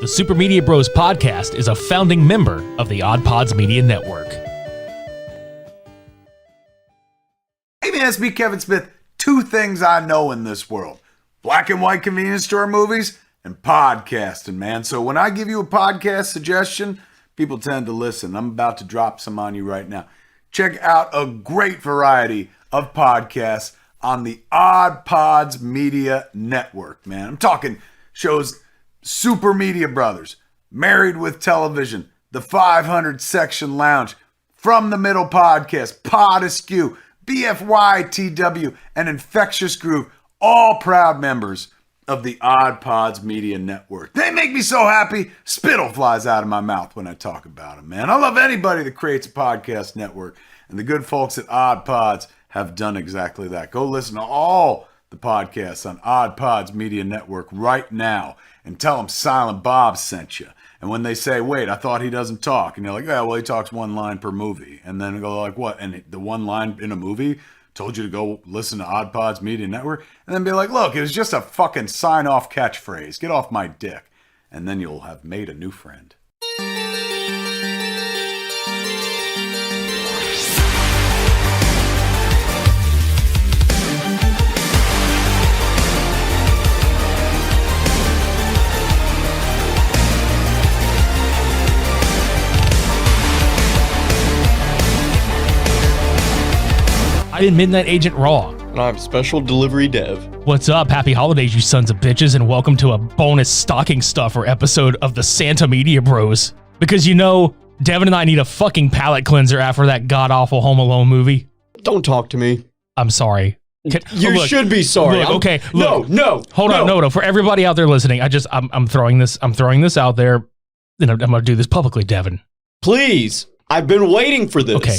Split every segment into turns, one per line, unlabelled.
The Super Media Bros podcast is a founding member of the Odd Pods Media Network.
Hey man, it's me, Kevin Smith. Two things I know in this world: black and white convenience store movies and podcasting, man. So when I give you a podcast suggestion, people tend to listen. I'm about to drop some on you right now. Check out a great variety of podcasts on the Odd Pods Media Network, man. I'm talking shows Super Media Brothers, Married with Television, The 500 Section Lounge, From the Middle Podcast, Pod Askew, BFYTW, and Infectious Groove, all proud members of the Odd Pods Media Network. They make me so happy, spittle flies out of my mouth when I talk about them, man. I love anybody that creates a podcast network, and the good folks at Odd Pods have done exactly that. Go listen to all the podcasts on Odd Pods Media Network right now and tell them Silent Bob sent you. And when they say, wait, I thought he doesn't talk, and you're like, yeah, well, he talks one line per movie. And then go like, what? And the one line in a movie told you to go listen to Odd Pods Media Network? And then be like, look, it was just a fucking sign-off catchphrase. Get off my dick. And then you'll have made a new friend.
I'm in Midnight Agent Raw.
And I'm Special Delivery Dev.
What's up? Happy holidays, you sons of bitches, and welcome to a bonus stocking stuffer episode of the Santa Media Bros. Because you know, Devin and I need a fucking palate cleanser after that god-awful Home Alone movie.
Don't talk to me.
I'm sorry.
You should be sorry.
Look, okay, look.
No.
Hold on, no. For everybody out there listening, I'm throwing this out there. And I'm gonna do this publicly, Devin.
Please. I've been waiting for this.
Okay.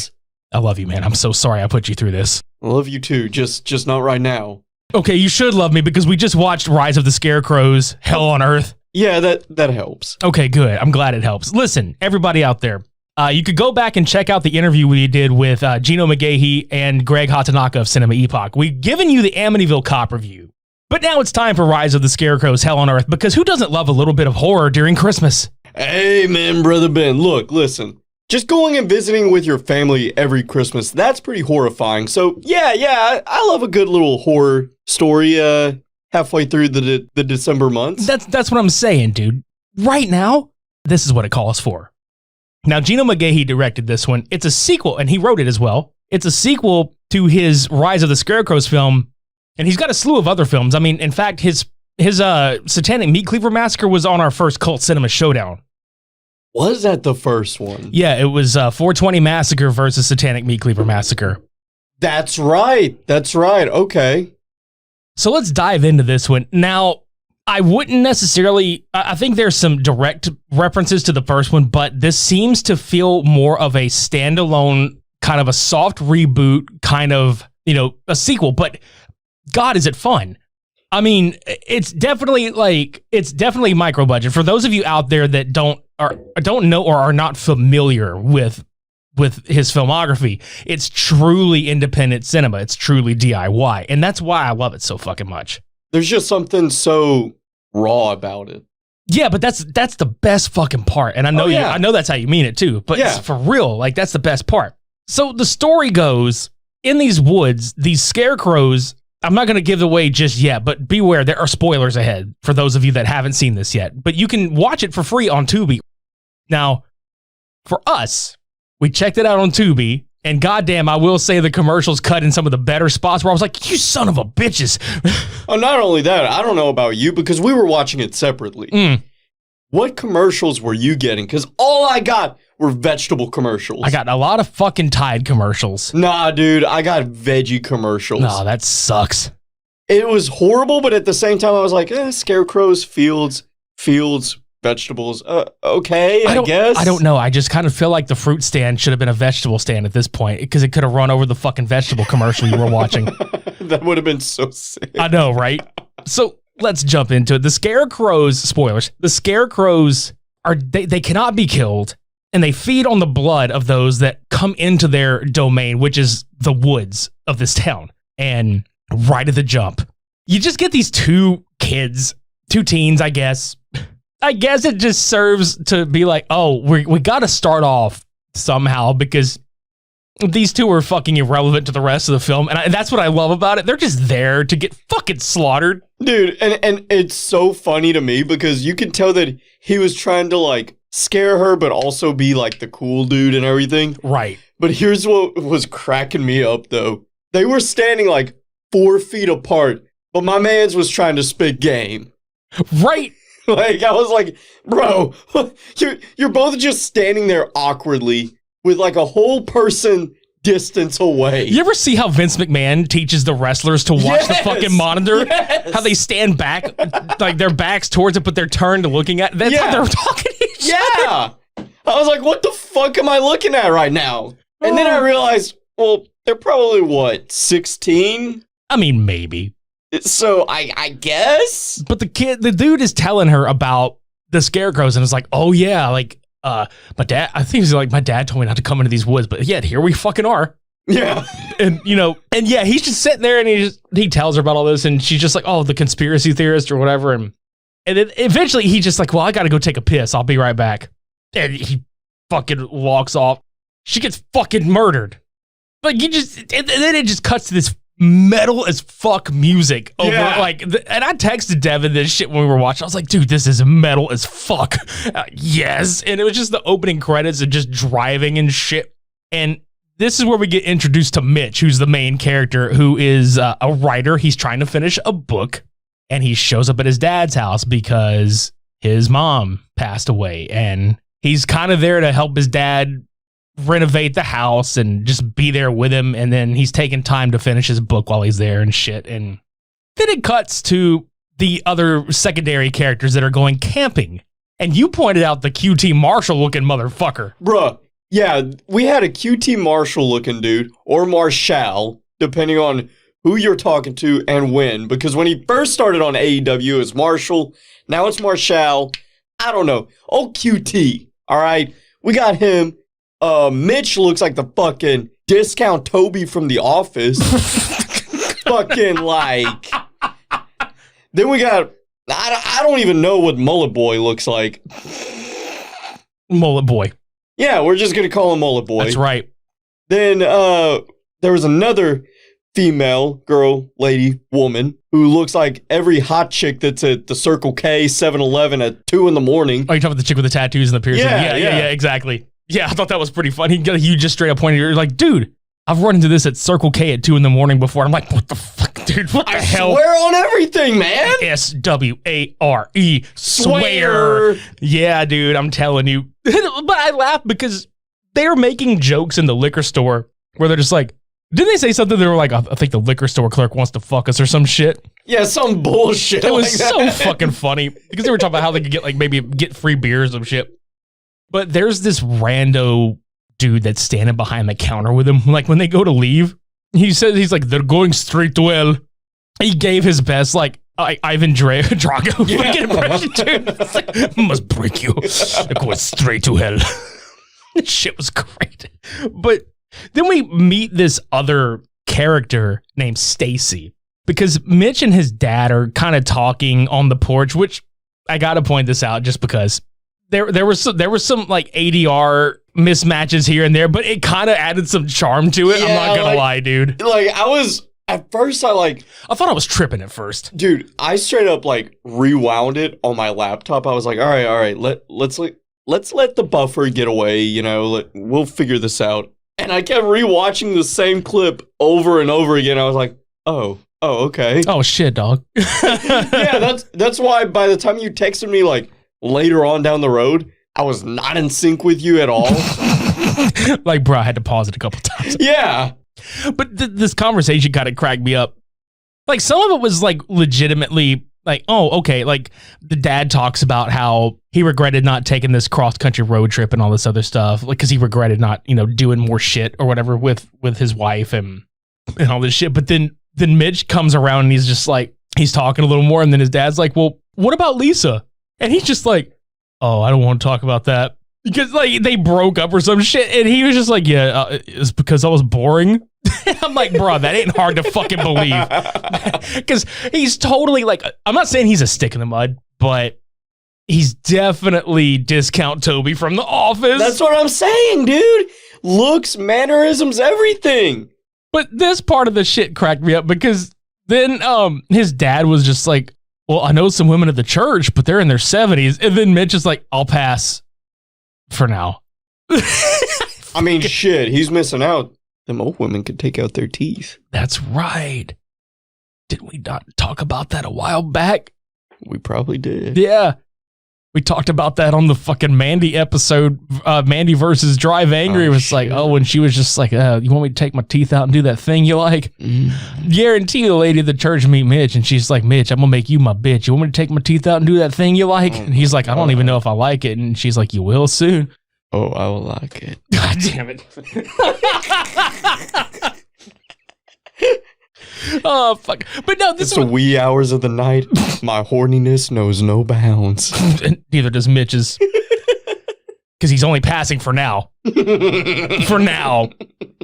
I love you, man. I'm so sorry I put you through this.
I love you too. Just not right now.
Okay, you should love me because we just watched Rise of the Scarecrows, Hell on Earth.
Yeah, that helps.
Okay, good. I'm glad it helps. Listen, everybody out there, you could go back and check out the interview we did with Gino McGahee and Greg Hatanaka of Cinema Epoch. We've given you the Amityville Cop review. But now it's time for Rise of the Scarecrows, Hell on Earth, because who doesn't love a little bit of horror during Christmas?
Amen, Brother Ben. Look, listen. Just going and visiting with your family every Christmas, that's pretty horrifying. So, yeah, I love a good little horror story halfway through the December months.
That's what I'm saying, dude. Right now, this is what it calls for. Now, Gino McGahee directed this one. It's a sequel, and he wrote it as well. It's a sequel to his Rise of the Scarecrows film, and he's got a slew of other films. I mean, in fact, his Satanic Meat Cleaver Massacre was on our first Cult Cinema Showdown.
Was that the first one?
Yeah, it was 420 Massacre versus Satanic Meat Cleaver Massacre.
That's right. Okay.
So let's dive into this one. Now, I wouldn't necessarily... I think there's some direct references to the first one, but this seems to feel more of a standalone, kind of a soft reboot, kind of, a sequel. But God, is it fun? I mean, it's definitely micro budget. For those of you out there that don't know or are not familiar with his filmography, it's truly independent cinema. It's truly DIY, and that's why I love it so fucking much.
There's just something so raw about it.
Yeah, but that's the best fucking part, and I know I know that's how you mean it too. But it's for real, like that's the best part. So the story goes, in these woods, these scarecrows. I'm not going to give it away just yet, but beware, there are spoilers ahead for those of you that haven't seen this yet. But you can watch it for free on Tubi. Now, for us, we checked it out on Tubi, and goddamn, I will say the commercials cut in some of the better spots where I was like, you son of a bitches.
Oh, not only that, I don't know about you, because we were watching it separately. What commercials were you getting? Because all I got were vegetable commercials.
I got a lot of fucking Tide commercials.
Nah, dude, I got veggie commercials.
No, that sucks.
It was horrible, but at the same time, I was like, scarecrows, fields, vegetables. Okay, I guess.
I don't know. I just kind of feel like the fruit stand should have been a vegetable stand at this point because it could have run over the fucking vegetable commercial you were watching.
That would have been so sick.
I know, right? So let's jump into it. The scarecrows, spoilers, the scarecrows they cannot be killed, and they feed on the blood of those that come into their domain, which is the woods of this town. And right at the jump, you just get these two teens, I guess, I guess it just serves to be like, oh, we got to start off somehow because these two are fucking irrelevant to the rest of the film. And that's what I love about it. They're just there to get fucking slaughtered.
Dude, and it's so funny to me because you can tell that he was trying to like scare her, but also be like the cool dude and everything.
Right.
But here's what was cracking me up though. They were standing like 4 feet apart, but my man's was trying to spit game.
Right.
Like, I was like, bro, you're both just standing there awkwardly with like a whole person distance away.
You ever see how Vince McMahon teaches the wrestlers to watch the fucking monitor?
Yes.
How they stand back, like their backs towards it, but they're turned looking at. That's how they're talking to each other.
Yeah. I was like, what the fuck am I looking at right now? And then I realized, well, they're probably what, 16?
I mean, maybe.
So I guess.
But the dude is telling her about the scarecrows and it's like, oh yeah, like my dad, I think he's like, my dad told me not to come into these woods, but yet here we fucking are.
Yeah.
And and yeah, he's just sitting there and he tells her about all this and she's just like, oh, the conspiracy theorist or whatever. And then eventually he's just like, well, I gotta go take a piss. I'll be right back. And he fucking walks off. She gets fucking murdered. Like and then it just cuts to this metal as fuck music over and I texted Devin this shit when we were watching. I was like, dude, this is metal as fuck. Yes. And it was just the opening credits and just driving and shit. And this is where we get introduced to Mitch, who's the main character, who is a writer. He's trying to finish a book and he shows up at his dad's house because his mom passed away and he's kind of there to help his dad renovate the house and just be there with him. And then he's taking time to finish his book while he's there and shit. And then it cuts to the other secondary characters that are going camping. And you pointed out the QT Marshall looking motherfucker.
Bruh. Yeah, we had a QT Marshall looking dude, or Marshall, depending on who you're talking to and when. Because when he first started on AEW, it was Marshall. Now it's Marshall. I don't know. Oh, QT. All right. We got him. Mitch looks like the fucking discount Toby from The Office. Fucking like. Then we got, I don't even know what Mullet Boy looks like.
Mullet Boy.
Yeah, we're just going to call him Mullet Boy.
That's right.
Then there was another female, girl, lady, woman, who looks like every hot chick that's at the Circle K 7-Eleven at 2 in the morning.
Oh, you talking about the chick with the tattoos and the piercing? Yeah, exactly. Yeah, I thought that was pretty funny. You just straight up pointed, you're like, dude, I've run into this at Circle K at 2 in the morning before. I'm like, what the fuck, dude? What the hell?
I swear on everything, man.
SWARE. Swear. Yeah, dude, I'm telling you. But I laugh because they're making jokes in the liquor store where they're just like, didn't they say something? They were like, I think the liquor store clerk wants to fuck us or some shit.
Yeah, some bullshit.
It was so fucking funny because they were talking about how they could get like maybe get free beer or some shit. But there's this rando dude that's standing behind the counter with him. Like when they go to leave, he says, he's like, they're going straight to hell. He gave his best, like Ivan Drago fucking impression, dude. It's like, must break you. They're going straight to hell. This shit was great. But then we meet this other character named Stacy because Mitch and his dad are kind of talking on the porch, which I got to point this out just because there was some like ADR mismatches here and there, but it kind of added some charm to it. Yeah, I'm not gonna lie, dude.
Like at first I
thought I was tripping at first.
Dude, I straight up like rewound it on my laptop. I was like, all right, let's let the buffer get away, you know, we'll figure this out. And I kept rewatching the same clip over and over again. I was like, oh, okay.
Oh shit, dog.
Yeah, that's why by the time you texted me like later on down the road, I was not in sync with you at all.
Like, bro, I had to pause it a couple times.
Yeah.
But this conversation kind of cracked me up. Like, some of it was like legitimately like, oh, okay. Like the dad talks about how he regretted not taking this cross-country road trip and all this other stuff. Like, cause he regretted not, doing more shit or whatever with his wife and all this shit. But then Mitch comes around and he's just like, he's talking a little more. And then his dad's like, well, what about Lisa? And he's just like, oh, I don't want to talk about that. Because like they broke up or some shit. And he was just like, yeah, it's because I was boring. I'm like, bro, that ain't hard to fucking believe. Because he's totally like, I'm not saying he's a stick in the mud, but He's definitely discount Toby from The Office.
That's what I'm saying, dude. Looks, mannerisms, everything.
But this part of the shit cracked me up because then his dad was just like, well, I know some women at the church, but they're in their 70s. And then Mitch is like, I'll pass for now.
I mean, shit, he's missing out. Them old women could take out their teeth.
That's right. Didn't we not talk about that a while back?
We probably did.
Yeah. We talked about that on the fucking Mandy episode, Mandy versus Drive Angry. It was like, when she was just like, you want me to take my teeth out and do that thing you like? Guarantee the lady at the church meet Mitch, and she's like, Mitch, I'm going to make you my bitch. You want me to take my teeth out and do that thing you like? And he's like, I don't even know if I like it. And she's like, you will soon.
Oh, I will like it.
God damn it. Oh, fuck. But no, this
It's the wee hours of the night. My horniness knows no bounds.
Neither does Mitch's. Because he's only passing for now. For now.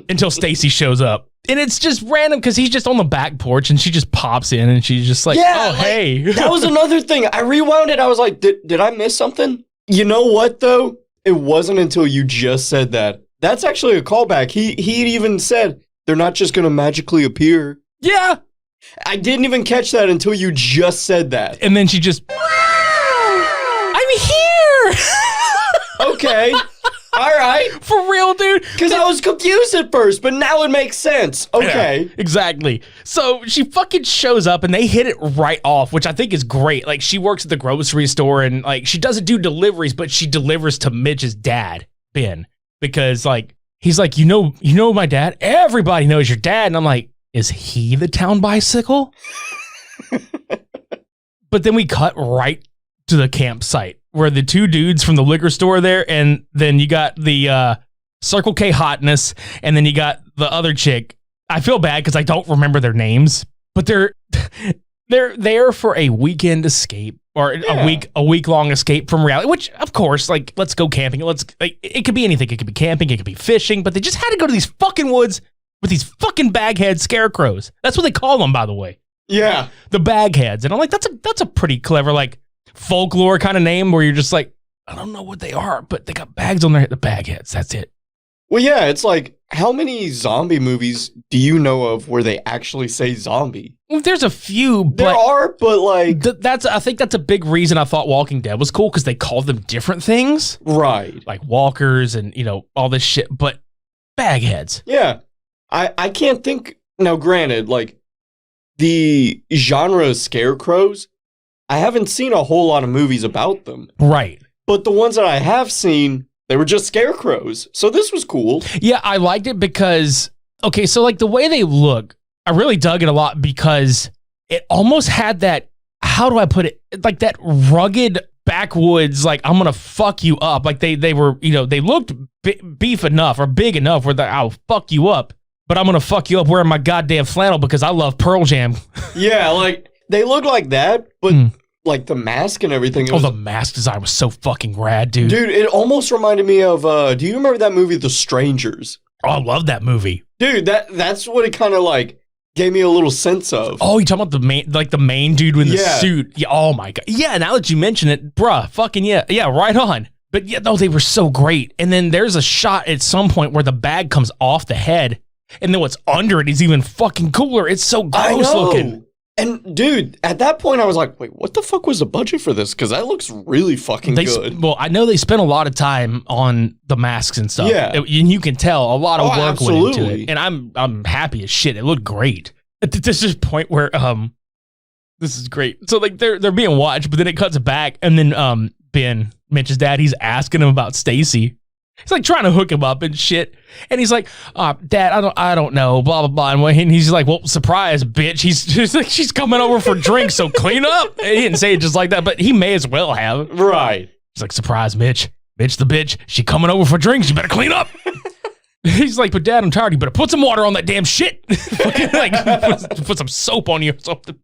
Until Stacy shows up. And it's just random because he's just on the back porch and she just pops in and she's just like, hey.
That was another thing. I rewound it. I was like, did I miss something? You know what, though? It wasn't until you just said that. That's actually a callback. He even said, they're not just going to magically appear.
Yeah.
I didn't even catch that until you just said that.
And then she just, I'm here.
Okay. All right.
For real, dude.
Because I was confused at first, but now it makes sense. Okay.
Yeah, exactly. So she fucking shows up and they hit it right off, which I think is great. Like, she works at the grocery store and like she doesn't do deliveries, but she delivers to Mitch's dad, Ben, because like he's like, you know my dad? Everybody knows your dad. And I'm like, is he the town bicycle? But then we cut right to the campsite where the two dudes from the liquor store there, and then you got the Circle K hotness, and then you got the other chick. I feel bad because I don't remember their names, but they're there for a weekend escape or a week long escape from reality. Which, of course, like, let's go camping. It could be anything. It could be camping. It could be fishing. But they just had to go to these fucking woods with these fucking baghead scarecrows. That's what they call them, by the way.
Yeah,
the bagheads. And I'm like, that's a pretty clever like folklore kind of name where you're just like, I don't know what they are, but they got bags on their head. The bagheads. That's it.
Well, yeah, it's like, how many zombie movies do you know of where they actually say zombie?
Well, there's a few, but
there are, but like
I think that's a big reason I thought Walking Dead was cool because they called them different things,
right?
Like walkers and all this shit. But bagheads.
Yeah, I can't think now. Granted, like the genre of scarecrows, I haven't seen a whole lot of movies about them,
right?
But the ones that I have seen, they were just scarecrows. So this was cool.
Yeah, I liked it because, okay, so like the way they look, I really dug it a lot because it almost had that, how do I put it? Like that rugged backwoods, like, I'm going to fuck you up. Like they were, they looked beef enough or big enough where I'll fuck you up, but I'm going to fuck you up wearing my goddamn flannel because I love Pearl Jam.
Yeah, like they look like that, but like the mask and everything.
The mask design was so fucking rad, dude.
Dude, it almost reminded me of, do you remember that movie, The Strangers?
Oh, I love that movie.
Dude, that's what it kind of like gave me a little sense of.
Oh, you talking about the main dude in the suit? Yeah. Oh my god. Yeah. Now that you mention it, bruh, fucking yeah, right on. But yeah, no, they were so great. And then there's a shot at some point where the bag comes off the head, and then what's under it is even fucking cooler. It's so gross looking.
And dude, at that point, I was like, wait, what the fuck was the budget for this? Because that looks really fucking good.
Well, I know they spent a lot of time on the masks and stuff.
Yeah.
And you can tell a lot of work went into it. And I'm happy as shit. It looked great. This is a point where, this is great. So like they're being watched, but then it cuts back, and then Ben, Mitch's dad, he's asking him about Stacy. He's like trying to hook him up and shit. And he's like, Dad, I don't know, blah, blah, blah. And he's like, well, surprise, bitch. He's like, she's coming over for drinks, so clean up. And he didn't say it just like that, but he may as well have.
Right.
He's like, surprise, Mitch. Mitch the bitch. She coming over for drinks. You better clean up. He's like, but Dad, I'm tired. You better put some water on that damn shit. Like, put some soap on you or something.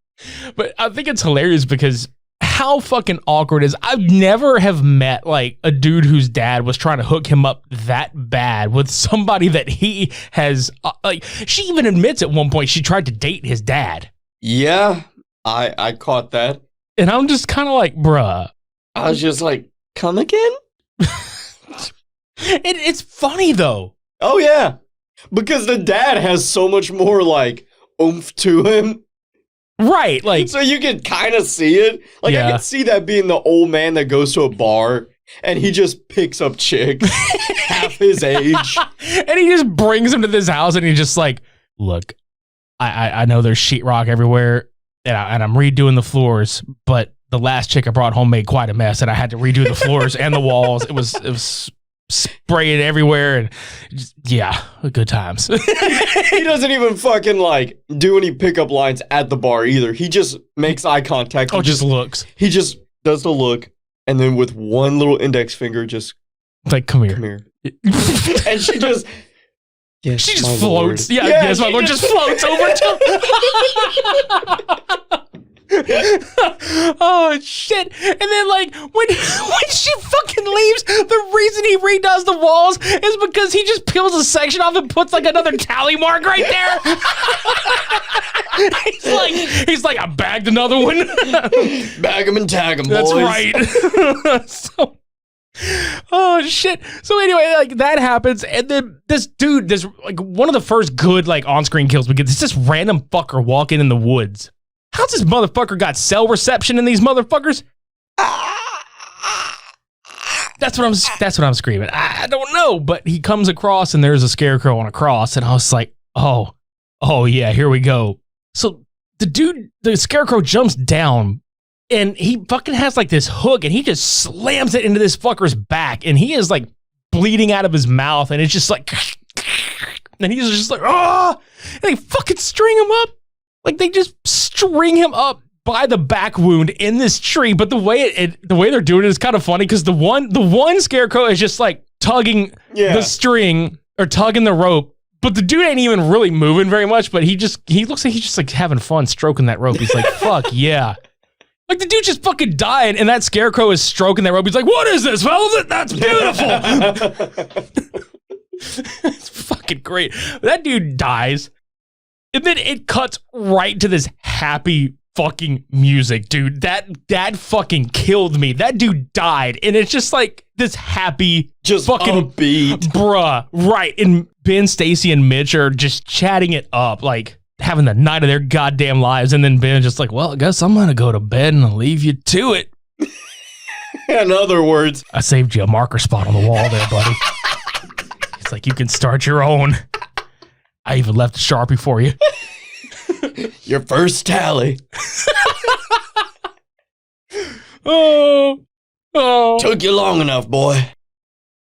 But I think it's hilarious because how fucking awkward is, I've never have met like a dude whose dad was trying to hook him up that bad with somebody that he has like, she even admits at one point she tried to date his dad.
Yeah, I caught that.
And I'm just kind of like, bruh,
I was just like, come again?
It's funny though.
Oh yeah, because the dad has so much more like oomph to him.
Right, like
So you can kind of see it. Like I
Yeah.
can see that being the old man that goes to a bar and he just picks up chicks half his age.
and he just brings him to this house and he's just like, look, I know there's sheetrock everywhere and I'm redoing the floors, but the last chick I brought home made quite a mess and I had to redo the floors and the walls. It was sprayed everywhere and yeah, good times.
He doesn't even fucking like do any pickup lines at the bar either. He just makes eye contact.
Oh, just looks.
He just does the look and then with one little index finger just
Like, come
come
here.
here. And she just yes,
She just
my
floats.
lord.
Yeah, yes, my
she
lord just floats over to Oh shit. And then like when she fucking leaves, the reason he redoes the walls is because he just peels a section off and puts like another tally mark right there. he's like I bagged another one.
Bag 'em and tag 'em,
That's
boys.
right. So, oh shit. So anyway, like that happens, and then this dude, this like one of the first good like on-screen kills we get. It's this random fucker walking in the woods. How's this motherfucker got cell reception in these motherfuckers? That's what I'm screaming. I don't know, but he comes across and there's a scarecrow on a cross, and I was like, oh yeah, here we go. So the scarecrow jumps down. And he fucking has like this hook and he just slams it into this fucker's back and he is like bleeding out of his mouth and it's just like, and he's just like, ah, and they fucking string him up. Like they just string him up by the back wound in this tree. But the way the way they're doing it is kind of funny because the one scarecrow is just like tugging the string or tugging the rope. But the dude ain't even really moving very much, but he looks like he's just like having fun stroking that rope. He's like, fuck yeah. Like, the dude just fucking died, and that scarecrow is stroking that rope. He's like, what is this, fellas? That's beautiful. It's fucking great. That dude dies, and then it cuts right to this happy fucking music, dude. That fucking killed me. That dude died, and it's just like this happy,
Just
fucking
upbeat.
bruh. Right, and Ben, Stacy, and Mitch are just chatting it up, like, having the night of their goddamn lives, and then Ben just like, well, I guess I'm gonna go to bed and leave you to it.
In other words,
I saved you a marker spot on the wall there, buddy. It's like you can start your own. I even left a Sharpie for you.
your first tally
Oh.
took you long enough, boy.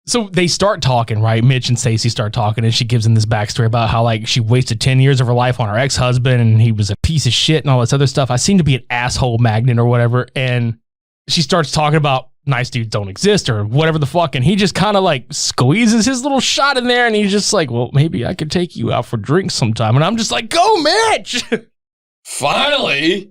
So they start talking, right? Mitch and Stacey start talking, and she gives him this backstory about how like she wasted 10 years of her life on her ex-husband, and he was a piece of shit and all this other stuff. I seem to be an asshole magnet or whatever. And she starts talking about nice dudes don't exist or whatever the fuck, and he just kind of like squeezes his little shot in there, and he's just like, well, maybe I could take you out for drinks sometime. And I'm just like, go, Mitch!
Finally.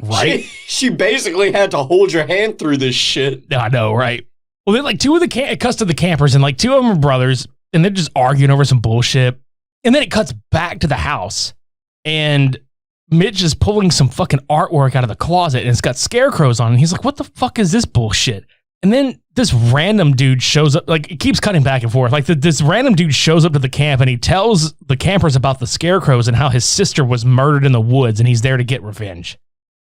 Right?
She basically had to hold your hand through this shit.
I know, right? Well, then like two of the it cuts to the campers, and like two of them are brothers, and they're just arguing over some bullshit. And then it cuts back to the house, and Mitch is pulling some fucking artwork out of the closet, and it's got scarecrows on it. And he's like, what the fuck is this bullshit? And then this random dude shows up, like it keeps cutting back and forth. Like this random dude shows up to the camp, and he tells the campers about the scarecrows and how his sister was murdered in the woods, and he's there to get revenge.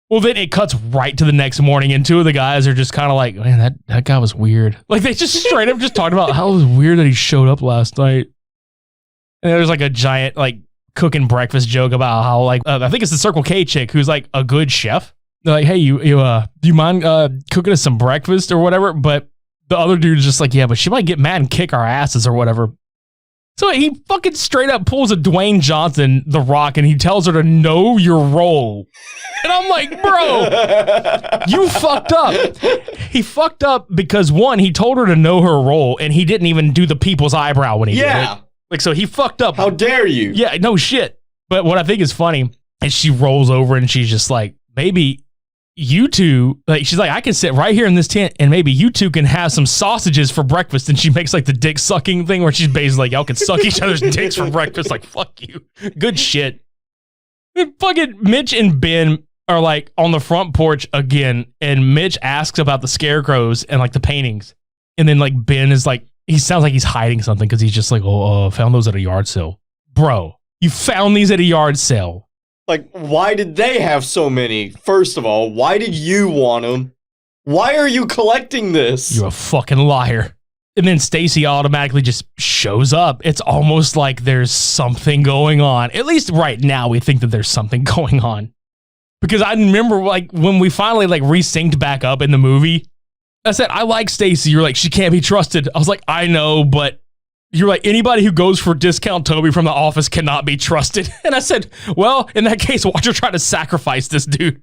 Well, then it cuts right to the next morning, and two of the guys are just kind of like, man, that guy was weird. Like, they just straight up just talked about how it was weird that he showed up last night. And there's like a giant, like, cooking breakfast joke about how, like, I think it's the Circle K chick who's like a good chef. They're like, hey, do you mind cooking us some breakfast or whatever? But the other dude's just like, yeah, but she might get mad and kick our asses or whatever. So he fucking straight up pulls a Dwayne Johnson, The Rock, and he tells her to know your role. And I'm like, bro, you fucked up. He fucked up because, one, he told her to know her role, and he didn't even do the people's eyebrow when he did it. Like, so he fucked up.
How dare you?
Yeah, no shit. But what I think is funny is she rolls over and she's just like, maybe you two, like, she's like, I can sit right here in this tent and maybe you two can have some sausages for breakfast. And she makes like the dick sucking thing where she's basically like, y'all can suck each other's dicks for breakfast. Like, fuck you. Good shit. And fucking Mitch and Ben are like on the front porch again, and Mitch asks about the scarecrows and like the paintings. And then like Ben is like, he sounds like he's hiding something because he's just like, found those at a yard sale. Bro, you found these at a yard sale.
Like, why did they have so many? First of all, why did you want them? Why are you collecting this?
You're a fucking liar. And then Stacy automatically just shows up. It's almost like there's something going on. At least right now, we think that there's something going on. Because I remember like when we finally like resynced back up in the movie, I said, I like Stacy. You're like, she can't be trusted. I was like, I know, but you're like, anybody who goes for Discount Toby from The Office cannot be trusted. And I said, well, in that case, watch her try to sacrifice this dude.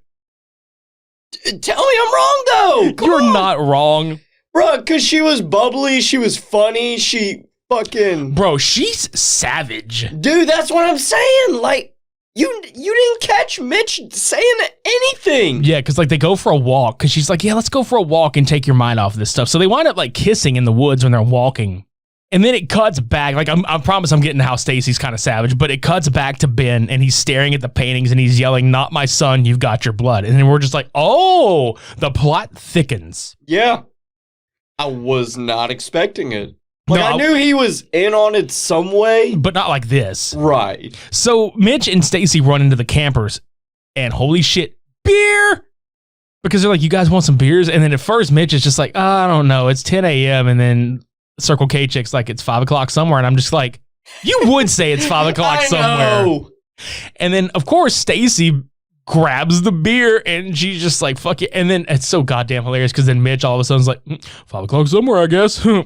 Tell me I'm wrong, though.
You're not wrong.
Bro, because she was bubbly, she was funny, she fucking...
Bro, she's savage.
Dude, that's what I'm saying. Like, you didn't catch Mitch saying anything.
Yeah, because like they go for a walk, because she's like, yeah, let's go for a walk and take your mind off of this stuff. So they wind up like kissing in the woods when they're walking. And then it cuts back. Like, I promise I'm getting how Stacy's kind of savage, but it cuts back to Ben, and he's staring at the paintings, and he's yelling, not my son, you've got your blood. And then we're just like, oh, the plot thickens.
Yeah. I was not expecting it. Like,
No,
I knew he was in on it some way.
But not like this.
Right.
So Mitch and Stacy run into the campers, and holy shit, beer! Because they're like, you guys want some beers? And then at first, Mitch is just like, I don't know, it's 10 a.m., and then Circle K chick's like, it's 5 o'clock somewhere. And I'm just like, you would say it's 5 o'clock
I
somewhere.
know.
And then, of course, Stacy grabs the beer and she's just like, fuck it. And then it's so goddamn hilarious because then Mitch all of a sudden's like, 5 o'clock somewhere, I guess. You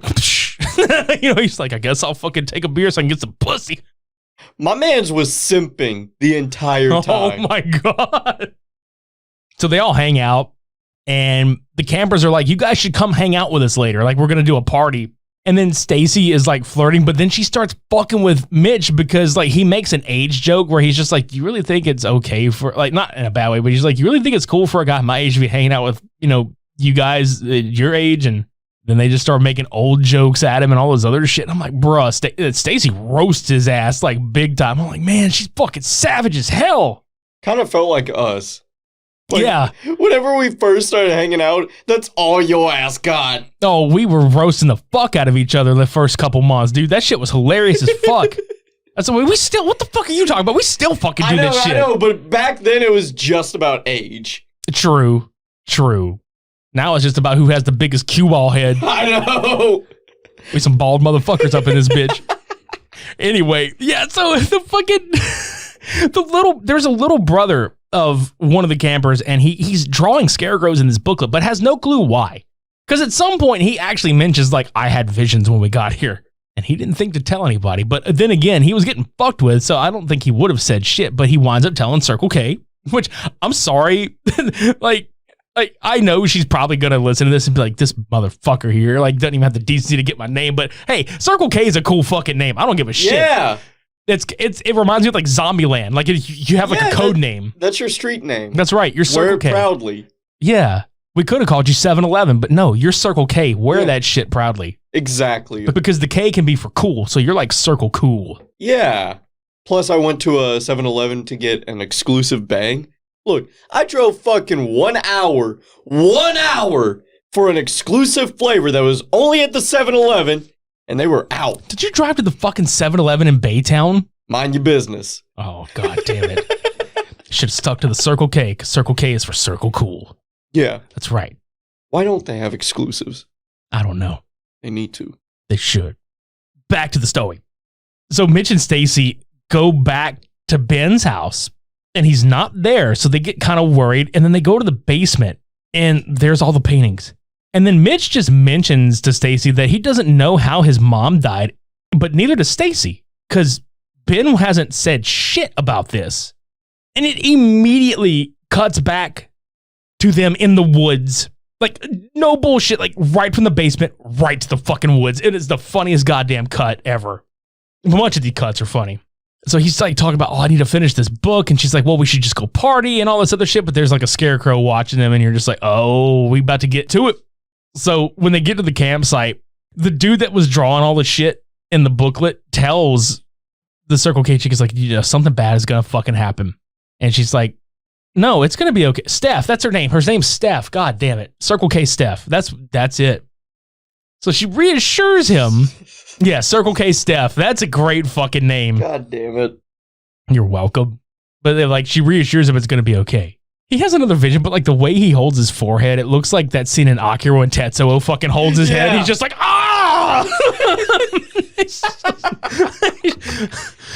know, he's like, I guess I'll fucking take a beer so I can get some pussy.
My man's was simping the entire time.
Oh my God. So they all hang out and the campers are like, you guys should come hang out with us later. Like, we're going to do a party. And then Stacy is like flirting, but then she starts fucking with Mitch because like he makes an age joke where he's just like, you really think it's okay for, like, not in a bad way, but he's like, you really think it's cool for a guy my age to be hanging out with, you know, you guys your age? And then they just start making old jokes at him and all this other shit. And I'm like, bruh, Stacy roasts his ass like big time. I'm like, man, she's fucking savage as hell.
Kind of felt like us. Like,
yeah.
Whenever we first started hanging out, that's all your ass got.
Oh, we were roasting the fuck out of each other the first couple months, dude. That shit was hilarious as fuck. That's what we still, what the fuck are you talking about? We still fucking do this shit.
I know, but back then it was just about age.
True. Now it's just about who has the biggest cue ball head.
I know.
We some bald motherfuckers up in this bitch. Anyway, yeah, so the fucking, there's a little brother of one of the campers, and he's drawing scarecrows in this booklet, but has no clue why. Because at some point, he actually mentions, like, I had visions when we got here. And he didn't think to tell anybody. But then again, he was getting fucked with, so I don't think he would have said shit. But he winds up telling Circle K, which, I'm sorry, like, I know she's probably going to listen to this and be like, this motherfucker here, like, doesn't even have the decency to get my name. But, hey, Circle K is a cool fucking name. I don't give a shit.
Yeah.
It reminds me of like Zombieland. Like you have like a code name.
That's your street name.
That's right. You're Circle K.
Wear it proudly.
Yeah. We could have called you 7-Eleven, but no, you're Circle K. Wear that shit proudly.
Exactly.
But because the K can be for cool, so you're like Circle Cool.
Yeah. Plus, I went to a 7-Eleven to get an exclusive bang. Look, I drove fucking 1 hour for an exclusive flavor that was only at the 7-Eleven. And they were out.
Did you drive to the fucking 7-Eleven in Baytown?
Mind your business.
Oh, God damn it. Should have stuck to the Circle K, because Circle K is for Circle Cool.
Yeah.
That's right.
Why don't they have exclusives?
I don't know.
They need to.
They should. Back to the story. So Mitch and Stacy go back to Ben's house, and he's not there, so they get kind of worried, and then they go to the basement, and there's all the paintings. And then Mitch just mentions to Stacy that he doesn't know how his mom died, but neither does Stacy, because Ben hasn't said shit about this. And it immediately cuts back to them in the woods. Like, no bullshit, like right from the basement, right to the fucking woods. It is the funniest goddamn cut ever. A bunch of these cuts are funny. So he's like talking about, I need to finish this book. And she's like, well, we should just go party and all this other shit. But there's like a scarecrow watching them. And you're just like, oh, we about to get to it. So when they get to the campsite, the dude that was drawing all the shit in the booklet tells the Circle K chick, is like, something bad is going to fucking happen. And she's like, No, it's gonna be okay. Steph, that's her name. Her name's Steph. God damn it. Circle K Steph. That's it. So she reassures him. Yeah, Circle K Steph. That's a great fucking name.
God damn it.
You're welcome. But they're like, she reassures him it's gonna be okay. He has another vision, but like the way he holds his forehead, it looks like that scene in Akira when Tetsuo fucking holds his head. He's just like, ah!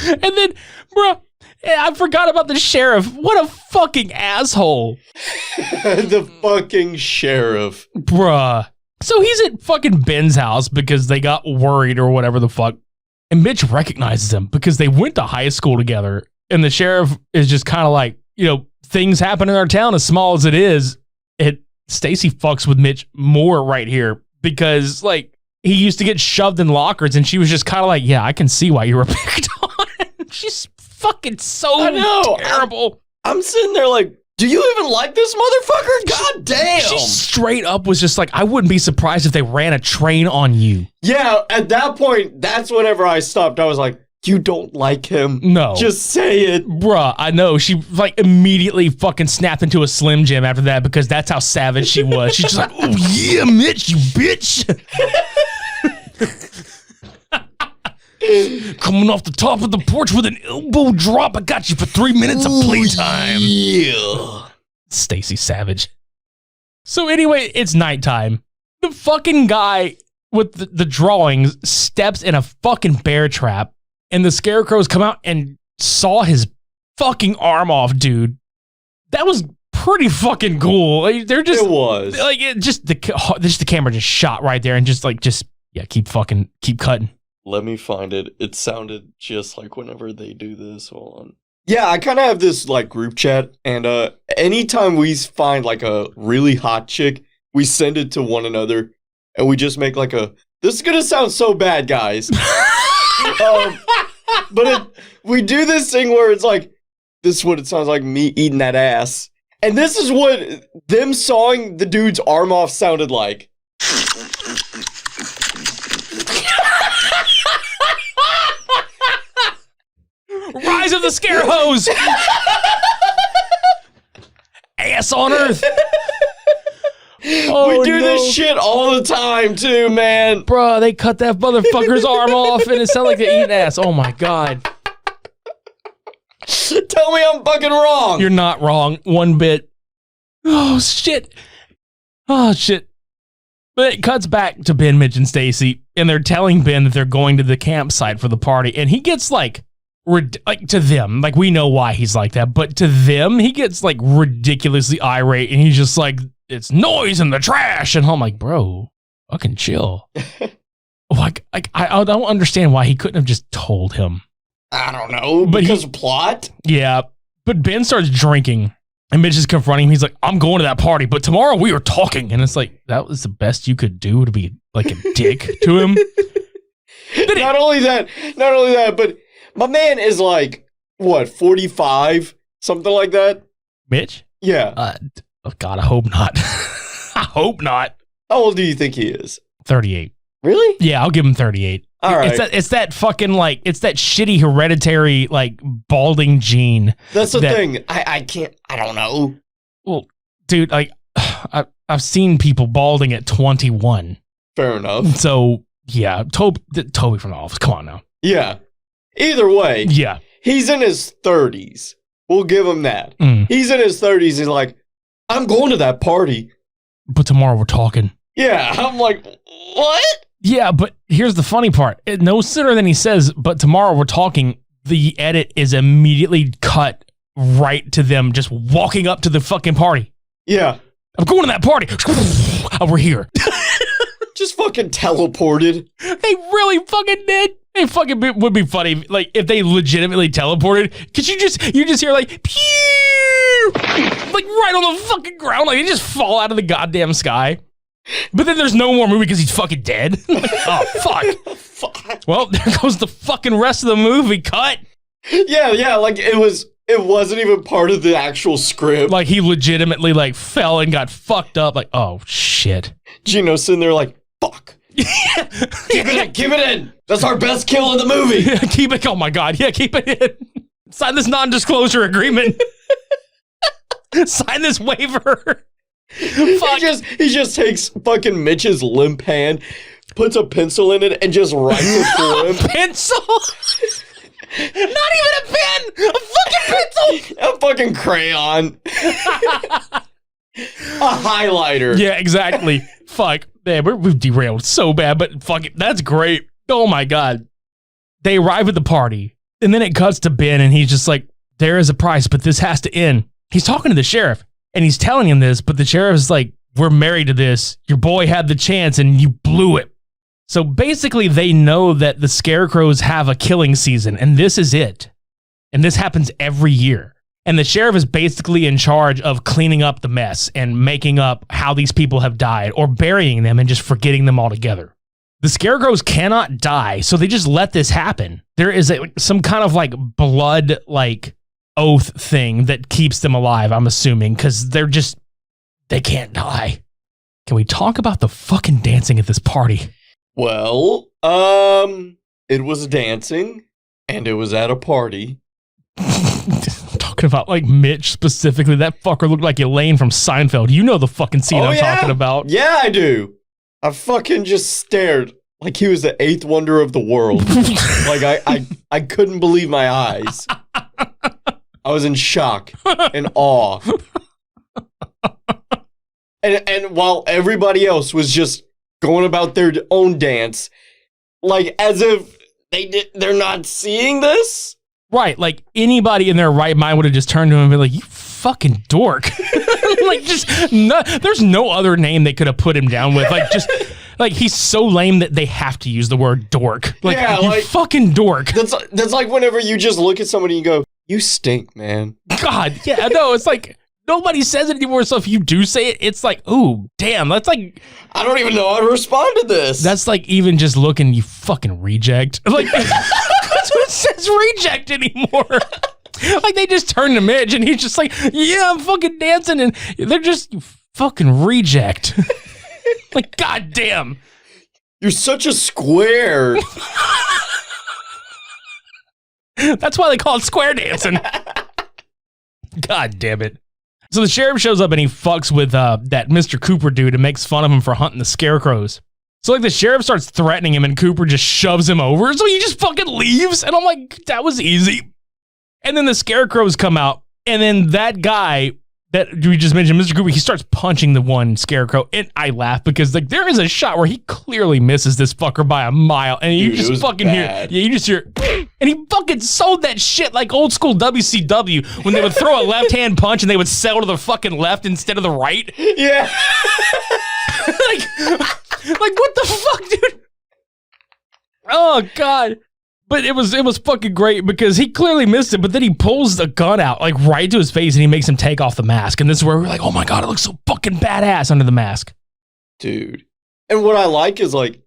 And then, bro, I forgot about the sheriff. What a fucking asshole.
The fucking sheriff.
Bruh. So he's at fucking Ben's house because they got worried or whatever the fuck. And Mitch recognizes him because they went to high school together. And the sheriff is just kind of like, you know, things happen in our town as small as it is. Stacy fucks with Mitch more right here because like he used to get shoved in lockers and she was just kind of like, yeah, I can see why you were picked on. She's fucking so terrible.
I'm sitting there like, do you even like this motherfucker? God damn.
She straight up was just like, I wouldn't be surprised if they ran a train on you.
Yeah, at that point, that's whenever I stopped. I was like, you don't like him.
No.
Just say it.
Bruh, I know. She like immediately fucking snapped into a Slim Jim after that because that's how savage she was. She's just like, oh yeah, Mitch, you bitch. Coming off the top of the porch with an elbow drop. I got you for 3 minutes of playtime.
Yeah.
Stacy Savage. So anyway, it's nighttime. The fucking guy with the drawings steps in a fucking bear trap. And the scarecrows come out and saw his fucking arm off, dude. That was pretty fucking cool. Like, they're just,
it was
like just the camera just shot right there and just keep cutting.
Let me find it. It sounded just like whenever they do this. Hold on. Yeah, I kind of have this like group chat, and anytime we find like a really hot chick, we send it to one another, and we just make like this is gonna sound so bad, guys. But we do this thing where it's like, this is what it sounds like, me eating that ass. And this is what them sawing the dude's arm off sounded like.
Rise of the Scare Hose! Ass on Earth!
We do this shit all the time too, man.
Bruh, they cut that motherfucker's arm off and it sounded like they're eating ass. Oh my god.
Tell me I'm fucking wrong.
You're not wrong one bit. Oh shit. Oh shit. But it cuts back to Ben, Mitch, and Stacy, and they're telling Ben that they're going to the campsite for the party, and he gets like to them, like we know why he's like that, but to them, he gets like ridiculously irate, and he's just like, it's noise in the trash, and I'm like, bro, fucking chill. like I don't understand why he couldn't have just told him.
I don't know, because of plot? Yeah,
but Ben starts drinking, and Mitch is confronting him. He's like, I'm going to that party, but tomorrow we were talking, and it's like, that was the best you could do to be like a dick to him?
Not only that, but my man is like, what, 45? Something like that?
Mitch?
Yeah.
Oh God, I hope not. I hope not.
How old do you think he is?
38.
Really?
Yeah, I'll give him 38.
All right.
It's that fucking like, it's that shitty hereditary like balding gene.
That's the thing. I don't know.
Well, dude, like I've seen people balding at 21.
Fair enough.
So yeah, Toby from The Office. Come on now.
Yeah. Either way.
Yeah.
He's in his 30s. We'll give him that. He's in his 30s. He's like, I'm going to that party.
But tomorrow we're talking.
Yeah. I'm like, what?
Yeah, but here's the funny part. No sooner than he says, but tomorrow we're talking, the edit is immediately cut right to them just walking up to the fucking party.
Yeah.
I'm going to that party. Oh, we're here.
Just fucking teleported.
They really fucking did. It fucking would be funny, like, if they legitimately teleported. Cause you just hear like, pew! Like right on the fucking ground. Like, they just fall out of the goddamn sky. But then there's no more movie because he's fucking dead. Like, oh, fuck.
Fuck.
Well, there goes the fucking rest of the movie. Cut.
Yeah, like it wasn't even part of the actual script.
Like, he legitimately, like, fell and got fucked up. Like, oh, shit.
Gino's sitting there like, fuck. Keep it in. That's our best kill in the movie.
Yeah, keep it. Oh, my God. Yeah, keep it in. Sign this non-disclosure agreement. Sign this waiver.
He just takes fucking Mitch's limp hand, puts a pencil in it, and just writes it for him.
Pencil? Not even a pen! A fucking pencil!
A fucking crayon. A highlighter.
Yeah, exactly. Fuck. Man, we've derailed so bad, but fuck it. That's great. Oh my God. They arrive at the party, and then it cuts to Ben, and he's just like, there is a price, but this has to end. He's talking to the sheriff, and he's telling him this, but the sheriff's like, we're married to this. Your boy had the chance, and you blew it. So basically, they know that the Scarecrows have a killing season, and this is it. And this happens every year. And the sheriff is basically in charge of cleaning up the mess and making up how these people have died, or burying them and just forgetting them altogether. The Scarecrows cannot die, so they just let this happen. There is some kind of like blood like oath thing that keeps them alive, I'm assuming, because they can't die. Can we talk about the fucking dancing at this party?
Well, it was dancing, and it was at a party.
Talking about like Mitch specifically, that fucker looked like Elaine from Seinfeld. You know the fucking scene I'm talking about.
Yeah, I do. I fucking just stared like he was the eighth wonder of the world. Like I couldn't believe my eyes. I was in shock and awe. And while everybody else was just going about their own dance, like as if they're not seeing this.
Right, like anybody in their right mind would have just turned to him and been like, you fucking dork. Like there's no other name they could have put him down with. Like just like he's so lame that they have to use the word dork. Like,
yeah,
you fucking dork.
That's like whenever you just look at somebody and go, you stink, man.
God, yeah, no, it's like nobody says it anymore, so if you do say it, it's like, ooh, damn, that's like...
I don't even know how to respond to this.
That's like even just looking, you fucking reject. Like, who says reject anymore? Like, they just turn to Mitch, and he's just like, yeah, I'm fucking dancing, and they're just, you fucking reject. Like, goddamn.
You're such a square.
That's why they call it square dancing. God damn it. So the sheriff shows up and he fucks with that Mr. Cooper dude and makes fun of him for hunting the scarecrows. So like the sheriff starts threatening him and Cooper just shoves him over. So he just fucking leaves. And I'm like, that was easy. And then the scarecrows come out. And then that guy that we just mentioned, Mr. Cooper, he starts punching the one scarecrow. And I laugh because like there is a shot where he clearly misses this fucker by a mile. And you just fucking hear, yeah, you just hear, and he fucking sold that shit like old school WCW when they would throw a left hand punch and they would sell to the fucking left instead of the right.
Yeah.
like what the fuck, dude? Oh God. But it was fucking great because he clearly missed it, but then he pulls the gun out like right to his face and he makes him take off the mask. And this is where we're like, oh my God, it looks so fucking badass under the mask.
Dude. And what I like is like,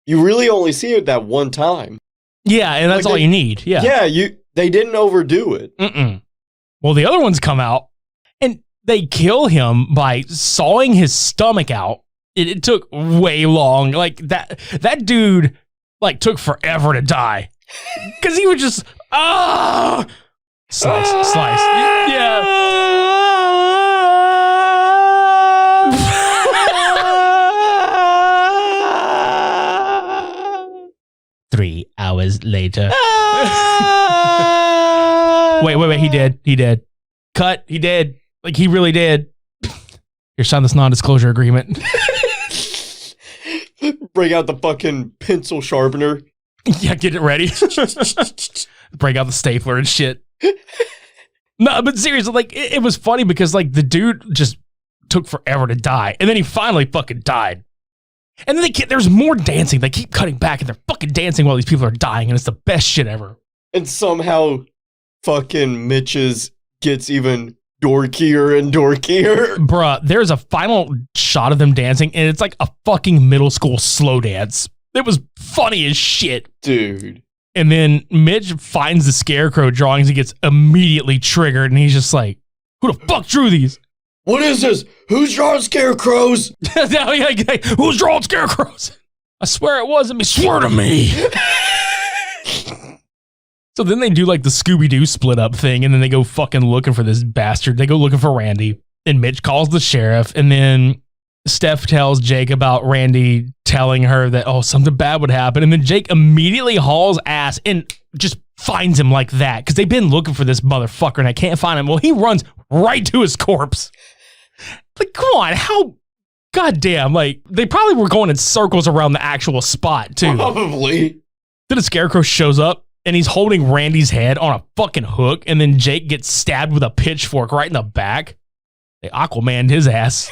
you really only see it that one time.
Yeah, and that's like all you need. Yeah.
Yeah, they didn't overdo it.
Mm-mm. Well, the other ones come out and they kill him by sawing his stomach out. It took way long. Like that dude like took forever to die. Because he was just, slice. Yeah. 3 hours later. Wait, he did. Cut, he did. Like, he really did. Here, sign this non-disclosure agreement.
Bring out the fucking pencil sharpener.
Yeah, get it ready. Break out the stapler and shit. No, but seriously, like, it was funny because, like, the dude just took forever to die. And then he finally fucking died. And then there's more dancing. They keep cutting back and they're fucking dancing while these people are dying. And it's the best shit ever.
And somehow fucking Mitch's gets even dorkier and dorkier.
Bruh, there's a final shot of them dancing and it's like a fucking middle school slow dance. It was funny as shit.
Dude.
And then Mitch finds the scarecrow drawings. He gets immediately triggered and he's just like, who the fuck drew these?
What is this? Who's drawing scarecrows?
Who's drawing scarecrows? I swear it wasn't me. Swear to me. So then they do like the Scooby-Doo split up thing, and then they go fucking looking for this bastard. They go looking for Randy, and Mitch calls the sheriff, and then Steph tells Jake about Randy telling her that, oh, something bad would happen. And then Jake immediately hauls ass and just finds him like that because they've been looking for this motherfucker and I can't find him. Well, he runs right to his corpse. Like, come on, how goddamn, like, they probably were going in circles around the actual spot, too.
Probably.
Then a Scarecrow shows up and he's holding Randy's head on a fucking hook, and then Jake gets stabbed with a pitchfork right in the back. They Aquaman'd his ass.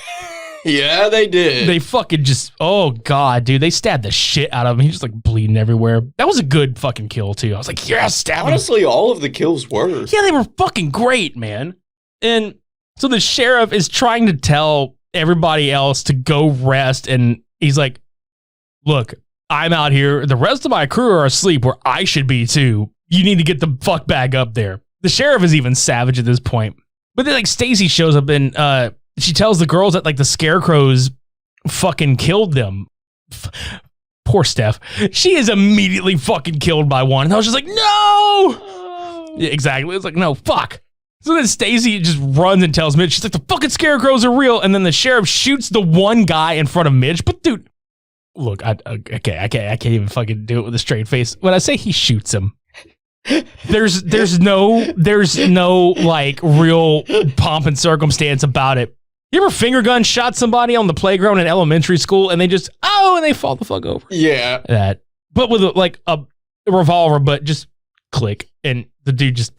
Yeah, they did.
They fucking just, oh god, dude, they stabbed the shit out of him. He's just like bleeding everywhere. That was a good fucking kill, too. I was like, yeah, stab him.
Honestly, all of the kills were.
Yeah, they were fucking great, man. And so the sheriff is trying to tell everybody else to go rest, and he's like, look, I'm out here. The rest of my crew are asleep where I should be, too. You need to get the fuck back up there. The sheriff is even savage at this point. But then, like, Stacy shows up and she tells the girls that, like, the Scarecrows fucking killed them. Poor Steph. She is immediately fucking killed by one. And I was just like, no! Yeah, exactly. It's like, no, fuck. So then Stacy just runs and tells Mitch, she's like, the fucking Scarecrows are real. And then the sheriff shoots the one guy in front of Mitch. But, dude, look, I can't even fucking do it with a straight face. When I say he shoots him, there's no like real pomp and circumstance about it. You ever finger gun shot somebody on the playground in elementary school and they just, and they fall the fuck over?
Yeah.
That. But with like a revolver, but just click. And the dude just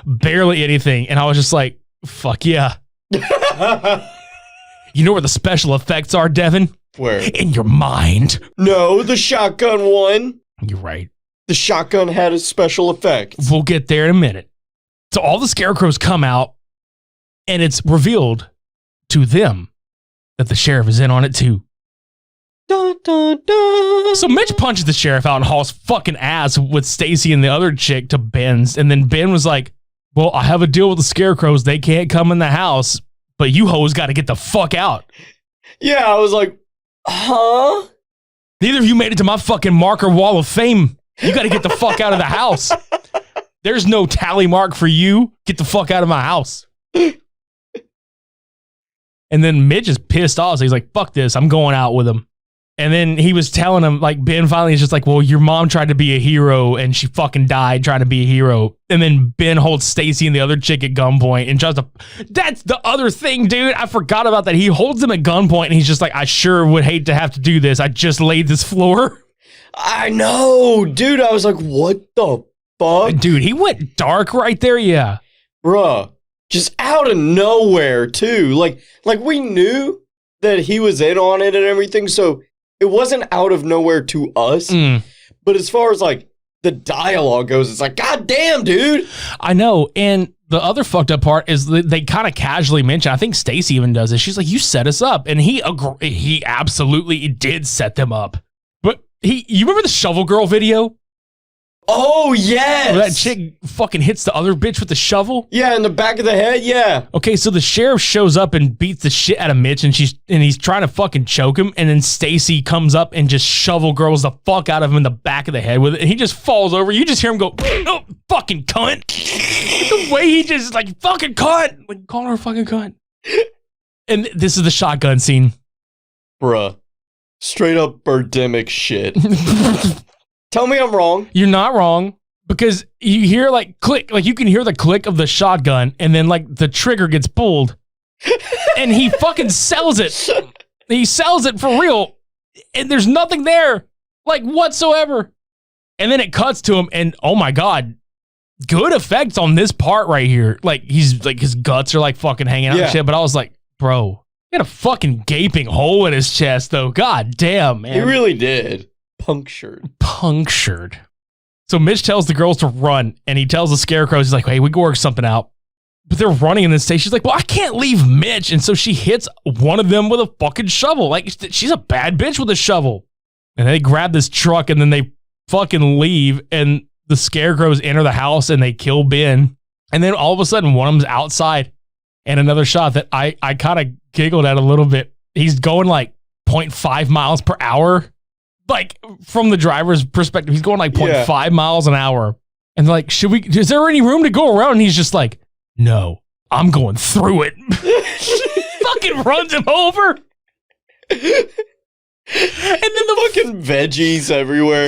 barely anything. And I was just like, fuck yeah. You know where the special effects are, Devin?
Where?
In your mind.
No, the shotgun one.
You're right.
The shotgun had a special effect.
We'll get there in a minute. So all the Scarecrows come out, and it's revealed to them that the sheriff is in on it too.
Dun, dun, dun.
So Mitch punches the sheriff out and hauls fucking ass with Stacy and the other chick to Ben's. And then Ben was like, well, I have a deal with the Scarecrows. They can't come in the house, but you hoes got to get the fuck out.
Yeah, I was like, huh?
Neither of you made it to my fucking marker wall of fame. You got to get the fuck out of the house. There's no tally mark for you. Get the fuck out of my house. And then Mitch is pissed off. So he's like, fuck this. I'm going out with him. And then he was telling him, like, Ben finally is just like, well, your mom tried to be a hero and she fucking died trying to be a hero. And then Ben holds Stacy and the other chick at gunpoint and tries to, that's the other thing, dude. I forgot about that. He holds them at gunpoint and he's just like, I sure would hate to have to do this. I just laid this floor.
I know, dude. I was like, what the fuck?
Dude, he went dark right there. Yeah.
Bruh. Just out of nowhere, too. Like we knew that he was in on it and everything, so it wasn't out of nowhere to us. But as far as, like, the dialogue goes, it's like, God damn, dude.
I know. And the other fucked up part is they kind of casually mention, I think Stacy even does it. She's like, you set us up. And he absolutely did set them up. But you remember the Shovel Girl video?
Oh, yes.
Where that chick fucking hits the other bitch with the shovel?
Yeah, in the back of the head, yeah.
Okay, so the sheriff shows up and beats the shit out of Mitch, and he's trying to fucking choke him, and then Stacy comes up and just shovel girls the fuck out of him in the back of the head with it, and he just falls over. You just hear him go, oh, fucking cunt. The way he just like, fucking cunt. Like, call her a fucking cunt. And this is the shotgun scene.
Bruh. Straight up Birdemic shit. Tell me I'm wrong.
You're not wrong, because you hear like click, like you can hear the click of the shotgun, and then like the trigger gets pulled, and he fucking sells it. He sells it for real, and there's nothing there, like whatsoever. And then it cuts to him, and oh my god, good effects on this part right here. Like he's like his guts are like fucking hanging out and shit. But I was like, bro, he had a fucking gaping hole in his chest though. God damn, man.
He really did.
Punctured. So Mitch tells the girls to run, and he tells the Scarecrows, he's like, hey, we can work something out. But they're running in this station. She's like, well, I can't leave Mitch. And so she hits one of them with a fucking shovel. Like, she's a bad bitch with a shovel. And they grab this truck, and then they fucking leave, and the Scarecrows enter the house, and they kill Ben. And then all of a sudden, one of them's outside. And another shot that I kind of giggled at a little bit. He's going like 0.5 miles per hour like from the driver's perspective, he's going like 0.5 miles an hour. And they're like, is there any room to go around? And he's just like, no, I'm going through it. Fucking runs him over. And then
the fucking veggies everywhere.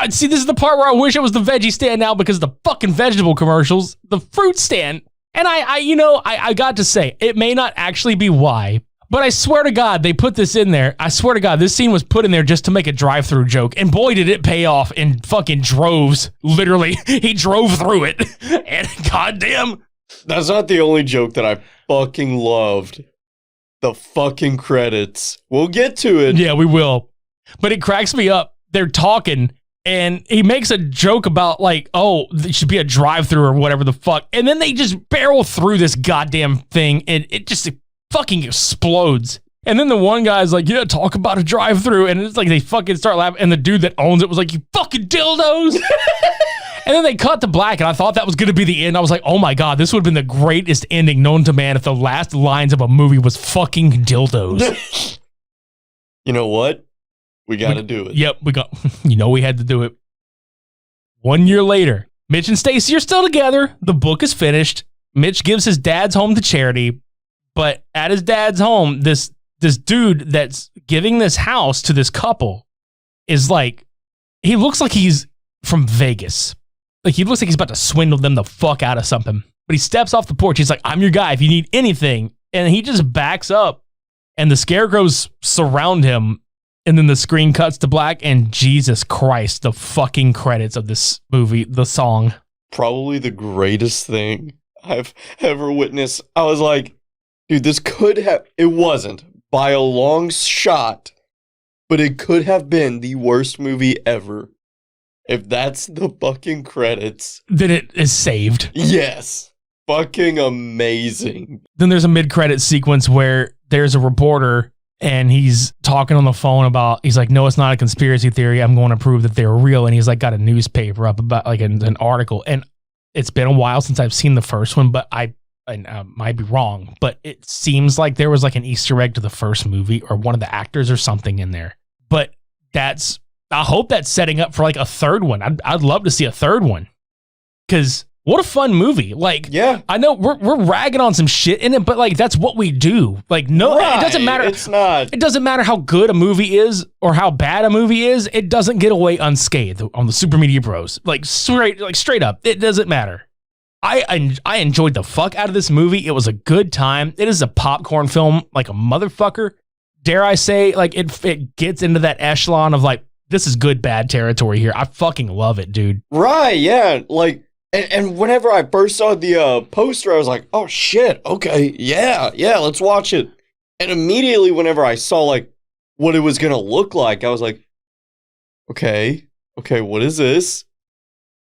See, this is the part where I wish it was the veggie stand now because of the fucking vegetable commercials, the fruit stand. And I got to say, it may not actually be why, but I swear to God, they put this in there. I swear to God, this scene was put in there just to make a drive-through joke. And boy, did it pay off in fucking droves. Literally, he drove through it. And goddamn.
That's not the only joke that I fucking loved. The fucking credits. We'll get to it.
Yeah, we will. But it cracks me up. They're talking, and he makes a joke about, like, oh, there should be a drive-through or whatever the fuck. And then they just barrel through this goddamn thing, and it just fucking explodes. And then the one guy's like, yeah, talk about a drive-through. And it's like they fucking start laughing. And the dude that owns it was like, you fucking dildos. And then they cut to black, and I thought that was going to be the end. I was like, oh my God, this would have been the greatest ending known to man if the last lines of a movie was fucking dildos.
You know what? We got to do it.
Yep, we had to do it. 1 year later, Mitch and Stacy are still together. The book is finished. Mitch gives his dad's home to charity. But at his dad's home, this dude that's giving this house to this couple is like, he looks like he's from Vegas. Like, he looks like he's about to swindle them the fuck out of something. But he steps off the porch. He's like, I'm your guy if you need anything. And he just backs up, and the scarecrows surround him. And then the screen cuts to black, and Jesus Christ, the fucking credits of this movie, the song.
Probably the greatest thing I've ever witnessed. I was like, dude, this could have, it wasn't by a long shot, but it could have been the worst movie ever. If that's the fucking credits,
then it is saved.
Yes. Fucking amazing.
Then there's a mid-credit sequence where there's a reporter and he's talking on the phone about, he's like, no, it's not a conspiracy theory. I'm going to prove that they're real. And he's like got a newspaper up about like an article. And it's been a while since I've seen the first one, but I might be wrong, but it seems like there was like an Easter egg to the first movie or one of the actors or something in there. But I hope that's setting up for like a third one. I'd love to see a third one. Because what a fun movie. Like,
yeah,
I know we're ragging on some shit in it, but like that's what we do. Like, no, right. It doesn't matter. It doesn't matter how good a movie is or how bad a movie is. It doesn't get away unscathed on the Super Media Bros. Like straight up, it doesn't matter. I enjoyed the fuck out of this movie. It was a good time. It is a popcorn film like a motherfucker. Dare I say, like it gets into that echelon of like, this is good bad territory here. I fucking love it, dude.
Right, yeah. Like, and whenever I first saw the poster, I was like, oh shit, okay, yeah, let's watch it. And immediately whenever I saw like what it was gonna look like, I was like, okay, what is this?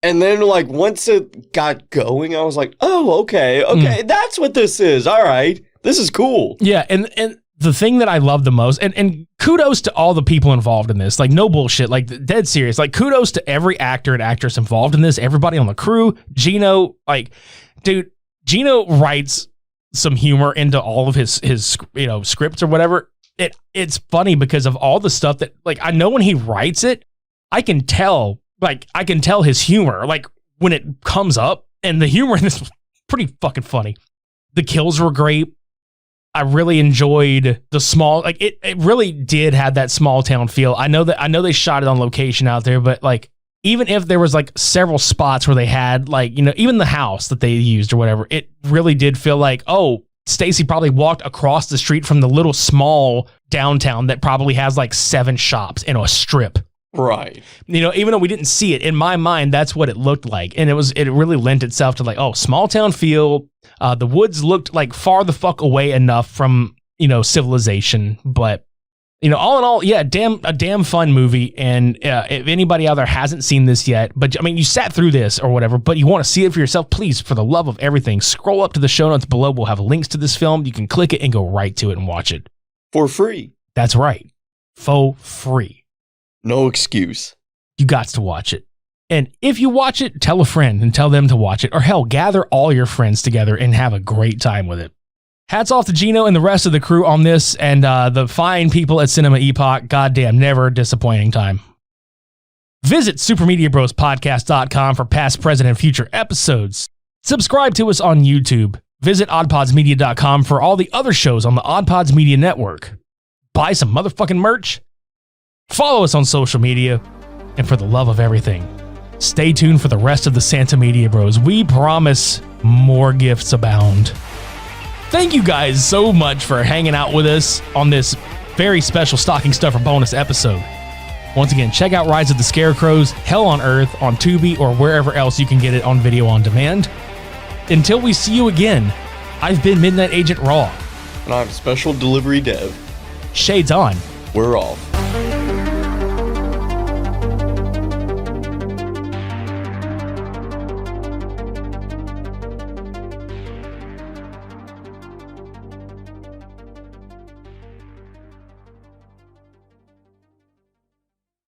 And then like once it got going, I was like, oh, okay, that's what this is. All right, this is cool.
Yeah, and the thing that I love the most, and kudos to all the people involved in this, like no bullshit, like dead serious, like kudos to every actor and actress involved in this, everybody on the crew, Gino, like, dude, Gino writes some humor into all of his scripts or whatever. It's funny because of all the stuff that, like, I know when he writes it, I can tell his humor, like when it comes up, and the humor in this was pretty fucking funny. The kills were great. I really enjoyed the small, like it really did have that small town feel. I know they shot it on location out there, but like, even if there was like several spots where they had like, even the house that they used or whatever, it really did feel like, oh, Stacy probably walked across the street from the little small downtown that probably has like 7 shops in a strip.
Right.
Even though we didn't see it, in my mind, that's what it looked like. And it really lent itself to like, oh, small town feel. The woods looked like far the fuck away enough from, civilization. But, all in all, yeah, a damn fun movie. And if anybody out there hasn't seen this yet, but I mean, you sat through this or whatever, but you want to see it for yourself, please, for the love of everything, scroll up to the show notes below. We'll have links to this film. You can click it and go right to it and watch it.
For free.
That's right. For free.
No excuse.
You got to watch it. And if you watch it, tell a friend and tell them to watch it. Or hell, gather all your friends together and have a great time with it. Hats off to Gino and the rest of the crew on this, and the fine people at Cinema Epoch. Goddamn, never a disappointing time. Visit supermediabrospodcast.com for past, present, and future episodes. Subscribe to us on YouTube. Visit oddpodsmedia.com for all the other shows on the Odd Pods Media Network. Buy some motherfucking merch. Follow us on social media. And for the love of everything, stay tuned for the rest of the Santa Media Bros. We promise more gifts abound. Thank you guys so much for hanging out with us on this very special Stocking Stuffer bonus episode. Once again, check out Rise of the Scarecrows, Hell on Earth on Tubi or wherever else you can get it on video on demand. Until we see you again, I've been Midnight Agent Raw.
And I'm Special Delivery Dev.
Shades on.
We're off.